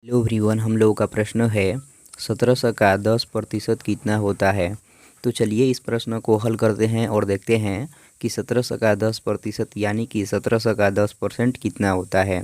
Hello everyone, हम लोगों का प्रश्न है 1700 का 10% कितना होता है। तो चलिए इस प्रश्न को हल करते हैं और देखते हैं कि 1700 का 10% यानी कि 1700 का 10% कितना होता है।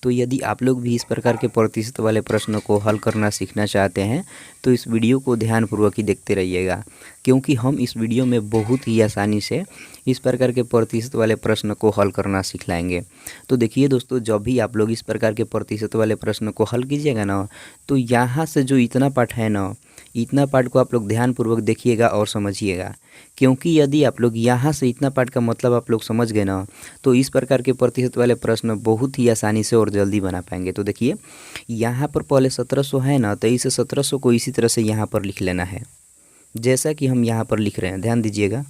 तो यदि आप लोग भी इस प्रकार के प्रतिशत वाले प्रश्न को हल करना सीखना चाहते हैं तो इस वीडियो को ध्यानपूर्वक ही देखते रहिएगा, क्योंकि हम इस वीडियो में बहुत ही आसानी से इस प्रकार के प्रतिशत वाले प्रश्न को हल करना सिखलाएंगे। तो देखिए दोस्तों, जब भी आप लोग इस प्रकार के प्रतिशत वाले प्रश्न को हल कीजिएगा ना, तो यहाँ से जो इतना पार्ट है ना, इतना पार्ट को आप लोग ध्यानपूर्वक देखिएगा और समझिएगा, क्योंकि यदि आप लोग यहाँ से इतना पार्ट का मतलब आप लोग समझ गए ना, तो इस प्रकार के प्रतिशत वाले प्रश्न बहुत ही आसानी से और जल्दी बना पाएंगे। तो देखिए यहाँ पर पहले 1700 है ना, तो इस 1700 को इसी तरह से यहाँ पर लिख लेना है, जैसा कि हम यहाँ पर लिख रहे हैं, ध्यान दीजिएगा।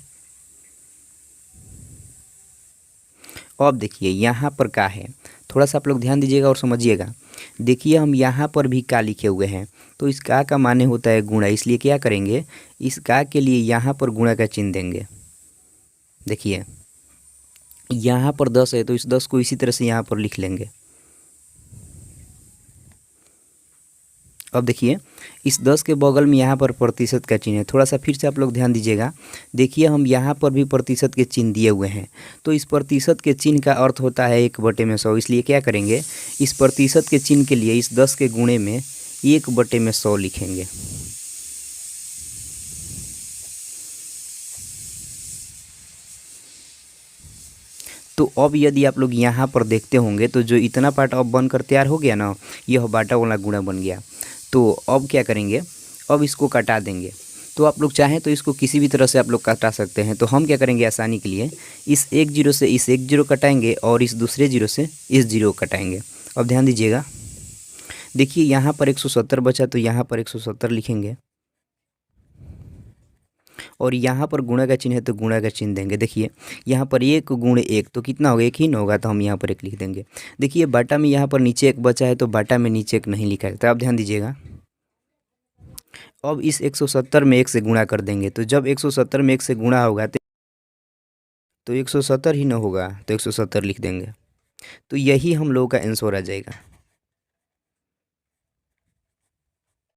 अब देखिए यहाँ पर का है, थोड़ा सा आप लोग ध्यान दीजिएगा और समझिएगा। देखिए हम यहाँ पर भी का लिखे हुए हैं, तो इस का माने होता है गुणा, इसलिए क्या करेंगे, इस का के लिए यहाँ पर गुणा का चिन्ह देंगे। देखिए यहाँ पर 10 है, तो इस 10 को इसी तरह से यहाँ पर लिख लेंगे। अब देखिए इस 10 के बगल में यहाँ पर प्रतिशत का चिन्ह है, थोड़ा सा फिर से आप लोग ध्यान दीजिएगा। देखिए हम यहाँ पर भी प्रतिशत के चिन्ह दिए हुए हैं, तो इस प्रतिशत के चिन्ह का अर्थ होता है 1/100, इसलिए क्या करेंगे, इस प्रतिशत के चिन्ह के लिए इस 10 के गुणे में 1/100 लिखेंगे। तो अब यदि आप लोग यहाँ पर देखते होंगे तो जो इतना पार्ट अब बनकर तैयार हो गया ना, यह बाटा वाला गुणा बन गया। तो अब क्या करेंगे, अब इसको कटा देंगे। तो आप लोग चाहें तो इसको किसी भी तरह से आप लोग कटा सकते हैं। तो हम क्या करेंगे, आसानी के लिए इस 1 जीरो से इस 1 जीरो कटाएंगे और इस दूसरे जीरो से इस जीरो कटाएंगे। अब ध्यान दीजिएगा, देखिए यहाँ पर 170 बचा, तो यहाँ पर 170 लिखेंगे और यहाँ पर गुणा का चिन्ह है तो गुणा का चिन्ह देंगे। देखिए यहाँ पर 1 गुणे 1 तो कितना होगा, 1 ही ना होगा, तो हम यहाँ पर 1 लिख देंगे। देखिए बाटा में यहाँ पर नीचे 1 बचा है, तो बाटा में नीचे 1 नहीं लिखा है, तो आप ध्यान दीजिएगा। अब इस 170 में 1 से गुणा कर देंगे, तो जब 170 में 1 से गुणा होगा तो 170 ही ना होगा, तो 170 लिख देंगे। तो यही हम लोगों का आंसर आ जाएगा।